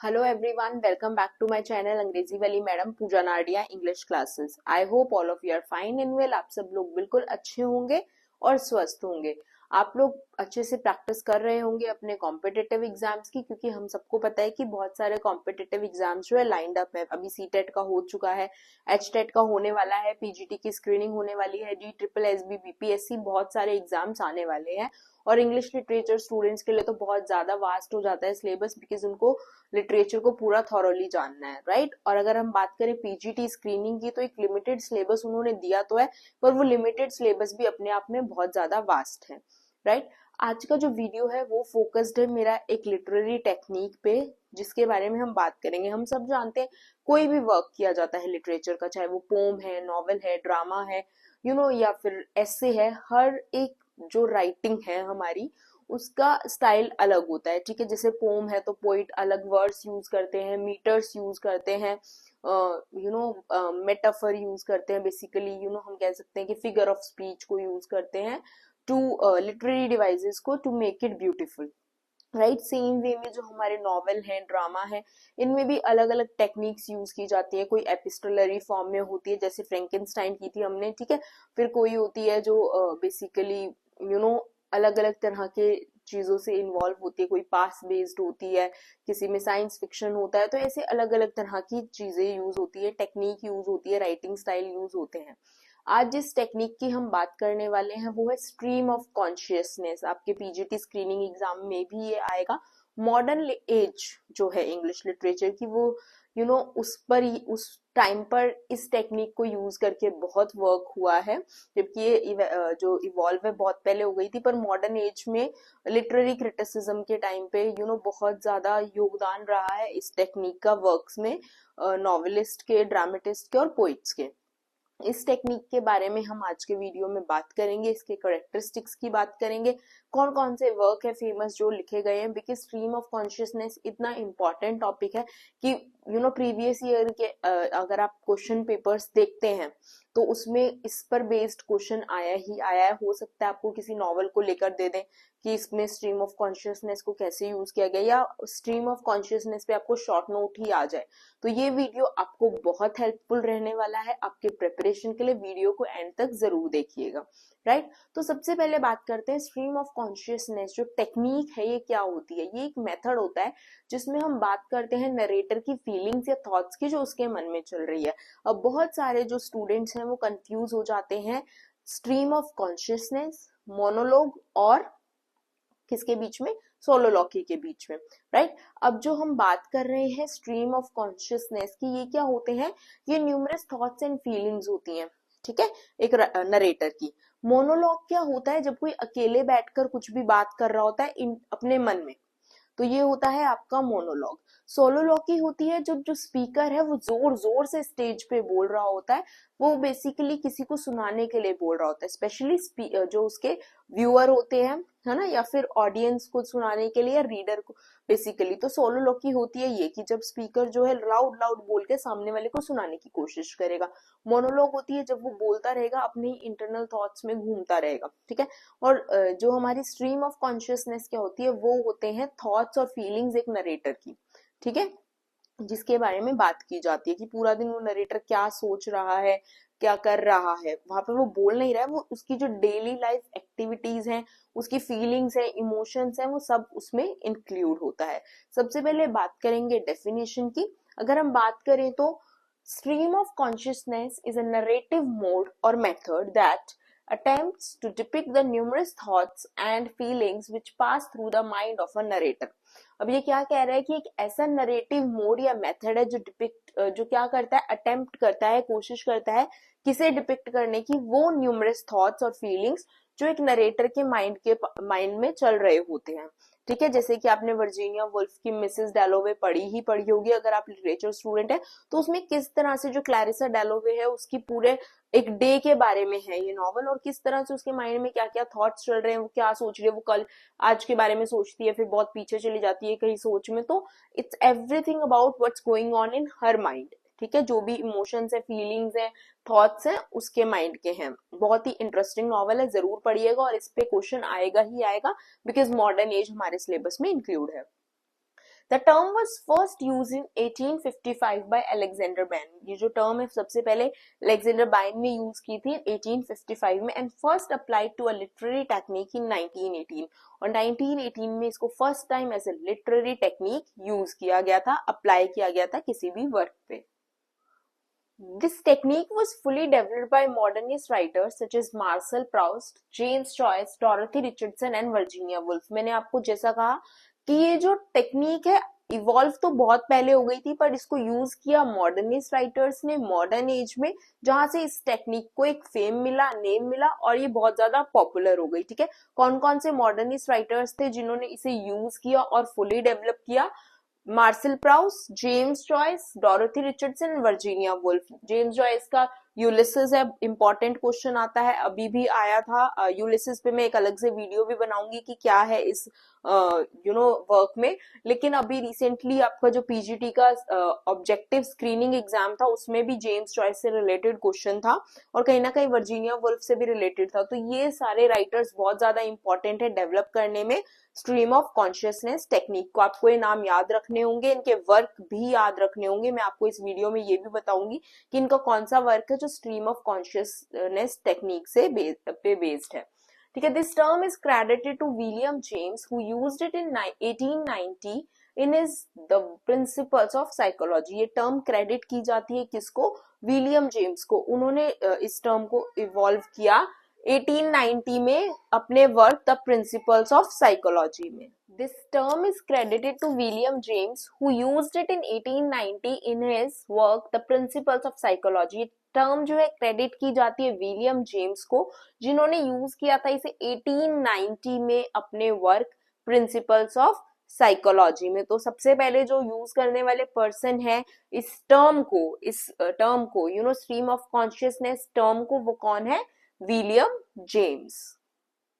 Hello everyone, welcome back to my channel अंग्रेजी वाली madam Pooja Nadia English classes. I hope all of you are fine and well. आप सब लोग बिल्कुल अच्छे होंगे और स्वस्थ होंगे। आप लोग अच्छे से प्रैक्टिस कर रहे होंगे अपने कॉम्पिटिटिव एग्जाम्स की, क्योंकि हम सबको पता है कि बहुत सारे कॉम्पिटिटिव एग्जाम्स जो है लाइंड अप है। अभी सीटेट का हो चुका है, एचटेट का होने वाला है, पीजीटी की स्क्रीनिंग होने वाली है, जी ट्रिपल एसबी बीपीएससी, बहुत सारे एग्जाम्स आने वाले हैं। और इंग्लिश लिटरेचर स्टूडेंट्स के लिए तो बहुत ज्यादा वास्ट हो जाता है सिलेबस, बिकॉज उनको लिटरेचर को पूरा थॉरोली जानना है, राइट। और अगर हम बात करें पीजीटी स्क्रीनिंग की, तो एक लिमिटेड सिलेबस उन्होंने दिया तो है, पर वो लिमिटेड सिलेबस भी अपने आप में बहुत ज्यादा वास्ट है, राइट। आज का जो वीडियो है वो फोकस्ड है मेरा एक लिटरेरी टेक्निक पे, जिसके बारे में हम बात करेंगे। हम सब जानते हैं कोई भी वर्क किया जाता है लिटरेचर का, चाहे वो पोम है, नॉवेल है, ड्रामा है, या फिर ऐसे है, हर एक जो राइटिंग है हमारी उसका स्टाइल अलग होता है, ठीक है। जैसे पोम है तो पोइट अलग वर्ड्स यूज करते हैं, मीटर्स यूज करते हैं, मेटाफर यूज करते हैं, बेसिकली हम कह सकते हैं कि फिगर ऑफ स्पीच को यूज करते हैं टू लिटरेरी डिवाइसेस को to make it beautiful, right. Same way में जो हमारे नॉवेल है, ड्रामा है, इनमें भी अलग अलग टेक्निक्स यूज की जाती है। कोई एपिस्टोलरी फॉर्म में होती है, जैसे फ्रैंकेनस्टाइन की थी हमने, ठीक है। फिर कोई होती है जो बेसिकली अलग अलग तरह के चीजों से इन्वॉल्व होती है, कोई पास बेस्ड होती है, किसी में साइंस फिक्शन होता है। तो ऐसे अलग अलग तरह की चीजें यूज होती है, टेक्निक यूज होती है, राइटिंग स्टाइल यूज होते हैं। आज जिस टेक्निक की हम बात करने वाले हैं वो है स्ट्रीम ऑफ कॉन्शियसनेस। आपके पीजीटी स्क्रीनिंग एग्जाम में भी ये आएगा। मॉडर्न एज जो है इंग्लिश लिटरेचर की, वो उस पर उस टाइम पर इस टेक्निक को यूज करके बहुत वर्क हुआ है, जबकि ये जो इवॉल्व है बहुत पहले हो गई थी। पर मॉडर्न एज में लिटरेरी क्रिटिसिज्म के टाइम पे बहुत ज्यादा योगदान रहा है इस टेक्निक का वर्क्स में, नॉवेलिस्ट के, ड्रामेटिस्ट के और पोइट्स के। इस टेक्निक के बारे में हम आज के वीडियो में बात करेंगे, इसके करेक्टरिस्टिक्स की बात करेंगे, कौन कौन से वर्क है फेमस जो लिखे गए हैं। बिकॉज स्ट्रीम ऑफ कॉन्शियसनेस इतना इंपॉर्टेंट टॉपिक है कि प्रीवियस ईयर के अगर आप क्वेश्चन पेपर्स देखते हैं तो उसमें इस पर बेस्ड क्वेश्चन आया ही आया है। हो सकता है आपको किसी नॉवल को लेकर दे दें कि इसमें स्ट्रीम ऑफ कॉन्शियसनेस को कैसे यूज किया गया, या स्ट्रीम ऑफ कॉन्शियसनेस पे आपको शॉर्ट नोट ही आ जाए। तो ये वीडियो आपको बहुत हेल्पफुल रहने वाला है आपके प्रिपरेशन के लिए। वीडियो को एंड तक जरूर देखिएगा, राइट। तो सबसे पहले बात करते हैं स्ट्रीम ऑफ कॉन्शियसनेस जो टेक्निक है ये क्या होती है। ये एक मेथड होता है जिसमें हम बात करते हैं नरेटर की फीलिंग्स या थॉट्स की जो उसके मन में चल रही है। अब बहुत सारे जो स्टूडेंट्स हैं वो कंफ्यूज हो जाते हैं स्ट्रीम ऑफ कॉन्शियसनेस, मोनोलॉग और किसके बीच में, सोलोलॉकी के बीच में, राइट। अब जो हम बात कर रहे हैं स्ट्रीम ऑफ कॉन्शियसनेस की, ये क्या होते हैं, ये न्यूमरस थॉट्स एंड फीलिंग्स होती हैं, ठीक है, एक नरेटर की। मोनोलॉग क्या होता है, जब कोई अकेले बैठकर कुछ भी बात कर रहा होता है अपने मन में, तो ये होता है आपका मोनोलॉग। सोलोलॉकी होती है जब जो स्पीकर है वो जोर जोर से स्टेज पे बोल रहा होता है, वो बेसिकली किसी को सुनाने के लिए बोल रहा होता है, स्पेशली जो उसके व्यूअर होते हैं, है ना, या फिर ऑडियंस को सुनाने के लिए, या रीडर को बेसिकली। तो सोलोलॉकी होती है ये कि जब स्पीकर जो है लाउड लाउड बोल के सामने वाले को सुनाने की कोशिश करेगा। मोनोलॉग होती है जब वो बोलता रहेगा, अपने इंटरनल थॉट्स में घूमता रहेगा, ठीक है। और जो हमारी स्ट्रीम ऑफ कॉन्शियसनेस क्या होती है, वो होते हैं थॉट्स और फीलिंग्स एक नरेटर की, ठीक है, जिसके बारे में बात की जाती है कि पूरा दिन वो नरेटर क्या सोच रहा है, क्या कर रहा है। वहां पर वो बोल नहीं रहा है, वो उसकी जो डेली लाइफ एक्टिविटीज हैं, उसकी फीलिंग्स है, इमोशंस हैं, वो सब उसमें इंक्लूड होता है। सबसे पहले बात करेंगे डेफिनेशन की। अगर हम बात करें तो stream of consciousness is a narrative mode or method that attempts to depict the numerous thoughts and feelings which pass through the mind of a narrator। अब ये क्या कह रहा है कि एक ऐसा नरेटिव मोड या मेथड है जो क्या करता है, अटेम्प्ट करता है, कोशिश करता है किसे डिपिक्ट करने की, वो न्यूमरस थॉट्स और फीलिंग्स जो एक नरेटर के माइंड में चल रहे होते हैं, ठीक है। जैसे कि आपने वर्जीनिया वुल्फ की मिसेस डैलोवे पढ़ी होगी अगर आप लिटरेचर स्टूडेंट है, तो उसमें किस तरह से जो क्लैरिसा डैलोवे है उसकी पूरे एक डे के बारे में है ये नॉवल, और किस तरह से उसके माइंड में क्या क्या थॉट्स चल रहे हैं, वो क्या सोच रही है, वो कल आज के बारे में सोचती है, फिर बहुत पीछे चली जाती है कहीं सोच में। तो it's everything about what's going on in her mind, ठीक है। जो भी इमोशंस है, फीलिंग्स है, थॉट्स हैं, उसके माइंड के हैं। बहुत ही इंटरेस्टिंग नॉवल है, जरूर पढ़िएगा, और इस पे क्वेश्चन आएगा ही आएगा बिकॉज मॉडर्न एज हमारे सिलेबस में इंक्लूड है। The term was first use in 1855 by Alexander ban. ये जो टर्म है सबसे पहले अलेक्जेंडर बैन ने यूज की थी 1855 में, and first applied to a literary technique in 1918. और 1918 में इसको first time as a literary technique use किया गया था, अप्लाई किया गया था किसी भी वर्क पे. This technique was fully developed by modernist writers such as Marcel Proust, James Joyce, Dorothy Richardson and Virginia Woolf. मैंने आपको जैसा कहा कि ये जो टेक्निक है इवॉल्व तो बहुत पहले हो गई थी, पर इसको यूज किया मॉडर्निस्ट राइटर्स ने मॉडर्न एज में, जहां से इस टेक्निक को एक फेम मिला, नेम मिला और ये बहुत ज्यादा पॉपुलर हो गई. ठीक है, कौन कौन से मॉडर्निस्ट राइटर्स थे जिन्होंने इसे यूज किया और फुली डेवलप किया? Marcel Proust, James Joyce, Dorothy Richardson, Virginia Woolf. James Joyce का यूलिसिस है, इंपॉर्टेंट क्वेश्चन आता है, अभी भी आया था. यूलिसिस पे मैं एक अलग से वीडियो भी बनाऊंगी कि क्या है इस वर्क में. लेकिन अभी रिसेंटली आपका जो पीजीटी का ऑब्जेक्टिव स्क्रीनिंग एग्जाम था उसमें भी जेम्स जॉयस से रिलेटेड क्वेश्चन था और कहीं ना कहीं वर्जीनिया वुल्फ से भी रिलेटेड था. तो ये सारे राइटर्स बहुत ज्यादा इंपॉर्टेंट है डेवलप करने में स्ट्रीम ऑफ कॉन्शियसनेस टेक्निक को. आपको ये नाम याद रखने होंगे, इनके वर्क भी याद रखने होंगे. मैं आपको इस वीडियो में ये भी बताऊंगी कि इनका कौन सा वर्क है जो स्ट्रीम ऑफ कॉन्शियसनेस टेक्निक से बेस्ड है. ठीक है, this term is credited to William James who used it in 1890 in his the Principles of Psychology. ये टर्म क्रेडिट की जाती है किसको? विलियम जेम्स को. उन्होंने इस टर्म को इवॉल्व किया 1890 में अपने work the Principles of psychology में. This term is credited to William James, who used it in 1890 in his work The Principles of Psychology. Term जो है क्रेडिट की जाती है विलियम जेम्स को, जिन्होंने यूज किया था इसे 1890 में अपने वर्क प्रिंसिपल्स ऑफ साइकोलॉजी में. तो सबसे पहले जो यूज करने वाले पर्सन है इस टर्म को स्ट्रीम ऑफ कॉन्शियसनेस टर्म को, वो कौन है? William James.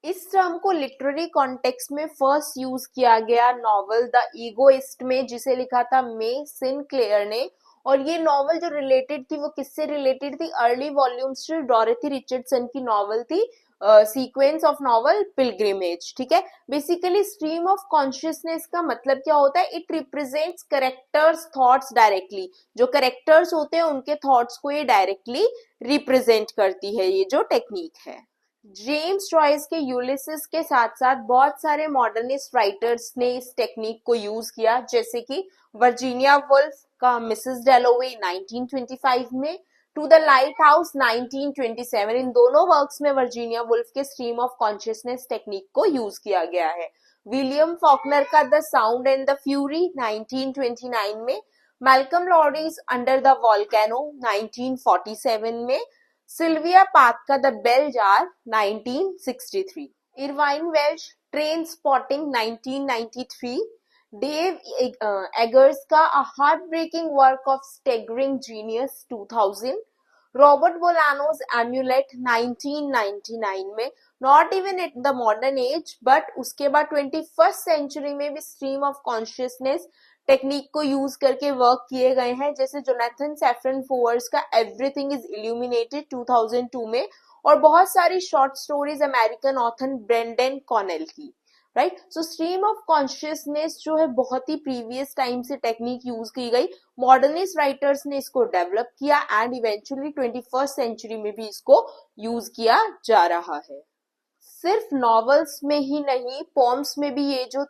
इस टर्म को लिटरेरी कॉन्टेक्स्ट में फर्स्ट यूज किया गया नॉवल द ईगोइस्ट में, जिसे लिखा था मे सिनक्लेयर ने. और ये नॉवल जो रिलेटेड थी वो किससे रिलेटेड थी? अर्ली वॉल्यूम्स से डोरोथी रिचर्डसन की नॉवल थी, सीक्वेंस ऑफ नॉवल पिलग्रिमेज. ठीक है, बेसिकली स्ट्रीम ऑफ कॉन्शियसनेस का मतलब क्या होता है? It represents characters thoughts directly. जो करेक्टर्स होते हैं उनके थॉट्स को ये डायरेक्टली रिप्रेजेंट करती है, ये जो टेक्निक है. जेम्स जॉयस के यूलिसिस के साथ साथ बहुत सारे मॉडर्निस्ट राइटर्स ने इस टेक्निक को यूज किया, जैसे कि वर्जीनिया वुल्फ का मिसेस डेलोवे 1925 में, टू द लाइट हाउस 1927. इन दोनों वर्क्स में वर्जीनिया वुल्फ के स्ट्रीम ऑफ कॉन्शियसनेस टेक्निक को यूज किया गया है. विलियम फॉकनर का the sound and the fury 1929 में, Malcolm Lowry's under the volcano 1947 में, सिल्विया पाथ का the bell jar 1963, Irvine Welsh trainspotting 1993, Dave Eggers का a heartbreaking work of staggering genius 2000, Robert बोलानोज emulate 1999 में. Not even at the modern age but उसके बाद 21st century में भी stream of consciousness technique को use करके work किए गए हैं, जैसे जोनाथन सैफरन फोवर्स का एवरीथिंग इज इल्यूमिनेटेड 2002 में, और बहुत सारी short stories American author Brendan Connell की. Right, so stream of consciousness जो है बहुत ही प्रीवियस टाइम से टेक्निक यूज की गई. मॉडर्निस्ट राइटर्स ने इसको डेवलप किया एंड इवेंचुअली 21st सेंचुरी में भी इसको यूज किया जा रहा है. सिर्फ नॉवेल्स में ही नहीं, पोम्स में भी ये जो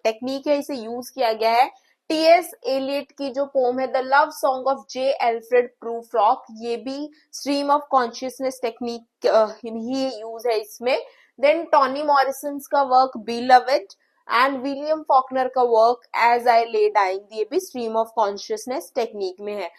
टेक्निक है इसे यूज किया गया है. टी.एस. एलियट की जो पोम है the love song of J. Alfred Prufrock, ये भी stream of consciousness technique he use है इसमें. देन टॉनी मॉरिसन का work beloved and William Faulkner का वर्क एज आई ले डाइंग, ये भी स्ट्रीम ऑफ कॉन्शियसनेस टेक्निक में है.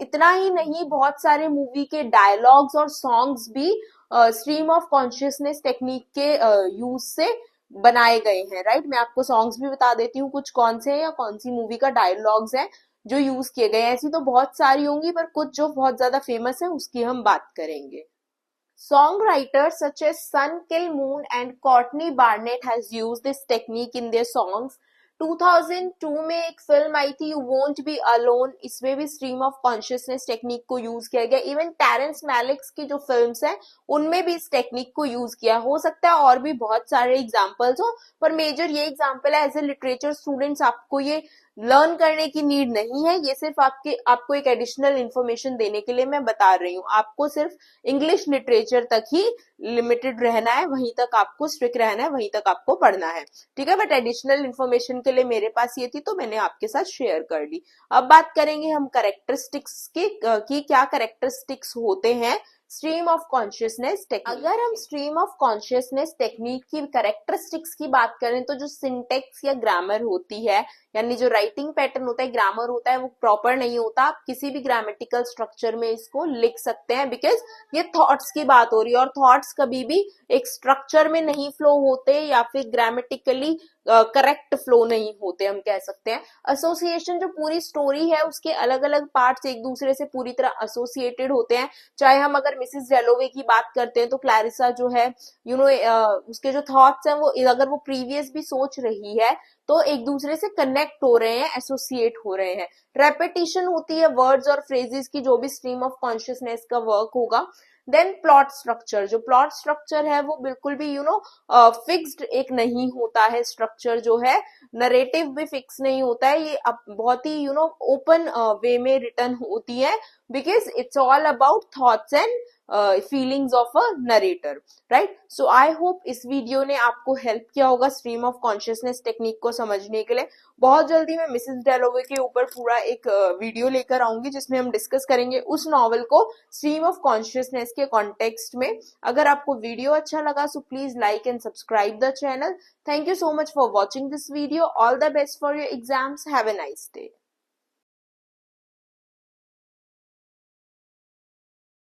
इतना ही नहीं, बहुत सारे मूवी के डायलॉग्स और सॉन्ग्स भी स्ट्रीम ऑफ कॉन्शियसनेस टेक्निक के यूज से बनाए गए हैं. राइट, मैं आपको सॉन्ग्स भी बता देती हूँ कुछ कौन से हैं या कौन सी मूवी का डायलॉग्स हैं जो यूज किए गए हैं. ऐसी तो बहुत सारी होंगी पर कुछ जो बहुत ज्यादा फेमस है उसकी हम बात करेंगे. Songwriters such as Sun Kill Moon and Courtney Barnett has used this technique in their songs. 2002 में एक फिल्म आई थी यू वोंट बी अलोन, इसमें भी स्ट्रीम ऑफ कॉन्शियसनेस टेक्निक को यूज किया गया। इवन टेरेंस मैलिक्स की जो फिल्म्स हैं उनमें भी इस टेक्निक को यूज किया। हो सकता है और भी बहुत सारे एग्जांपल्स हो, पर मेजर ये एग्जांपल है। एज ए लिटरेचर स्टूडेंट्स आपको ये लर्न करने की नीड नहीं है, ये सिर्फ आपको एक एडिशनल इंफॉर्मेशन देने के लिए मैं बता रही हूँ। आपको सिर्फ इंग्लिश लिटरेचर तक ही लिमिटेड रहना है, वहीं तक आपको स्ट्रिक्ट रहना है, वहीं तक आपको पढ़ना है, ठीक है। बट एडिशनल इन्फॉर्मेशन के लिए मेरे पास ये थी तो मैंने आपके साथ शेयर कर ली। अब बात करेंगे हम करेक्टरिस्टिक्स की क्या करेक्टरिस्टिक्स होते हैं स्ट्रीम ऑफ कॉन्शियसनेस टेक्निक। अगर हम स्ट्रीम ऑफ कॉन्शियसनेस टेक्निक की करेक्टरिस्टिक्स की बात करें तो जो सिंटेक्स या ग्रामर होती है, यानी जो राइटिंग पैटर्न होता है, ग्रामर होता है, वो प्रॉपर नहीं होता। आप किसी भी ग्रामेटिकल स्ट्रक्चर में इसको लिख सकते हैं, बिकॉज ये थॉट्स की बात हो रही है और थॉट्स कभी भी एक स्ट्रक्चर में नहीं फ्लो होते या फिर ग्रामेटिकली करेक्ट फ्लो नहीं होते, हम कह सकते हैं। एसोसिएशन, जो पूरी स्टोरी है उसके अलग अलग पार्ट्स एक दूसरे से पूरी तरह एसोसिएटेड होते हैं। चाहे हम अगर मिसेस डेलोवे की बात करते हैं तो क्लैरिसा जो है उसके जो थॉट्स हैं वो अगर वो प्रीवियस भी सोच रही है तो एक दूसरे से कनेक्ट हो रहे हैं, एसोसिएट हो रहे हैं। रेपिटेशन होती है वर्ड्स और फ्रेजेस की, जो भी स्ट्रीम ऑफ कॉन्शियसनेस का वर्क होगा। देन प्लॉट स्ट्रक्चर, जो प्लॉट स्ट्रक्चर है वो बिल्कुल भी फिक्स्ड एक नहीं होता है। स्ट्रक्चर जो है नरेटिव भी फिक्स नहीं होता है, ये बहुत ही ओपन वे में रिटर्न होती है, because it's all about thoughts and feelings of a narrator, right. So I hope इस वीडियो ने आपको हेल्प किया होगा स्ट्रीम ऑफ कॉन्शियसनेस टेक्निक को समझने के लिए। बहुत जल्दी मैं मिसेस डेलोवे के ऊपर पूरा एक वीडियो लेकर आऊंगी जिसमें हम डिस्कस करेंगे उस नॉवल को स्ट्रीम ऑफ कॉन्शियसनेस के कॉन्टेक्स्ट में। अगर आपको वीडियो अच्छा लगा so please like and subscribe the channel. Thank you so much for watching this video. All the best for your exams. Have a nice day.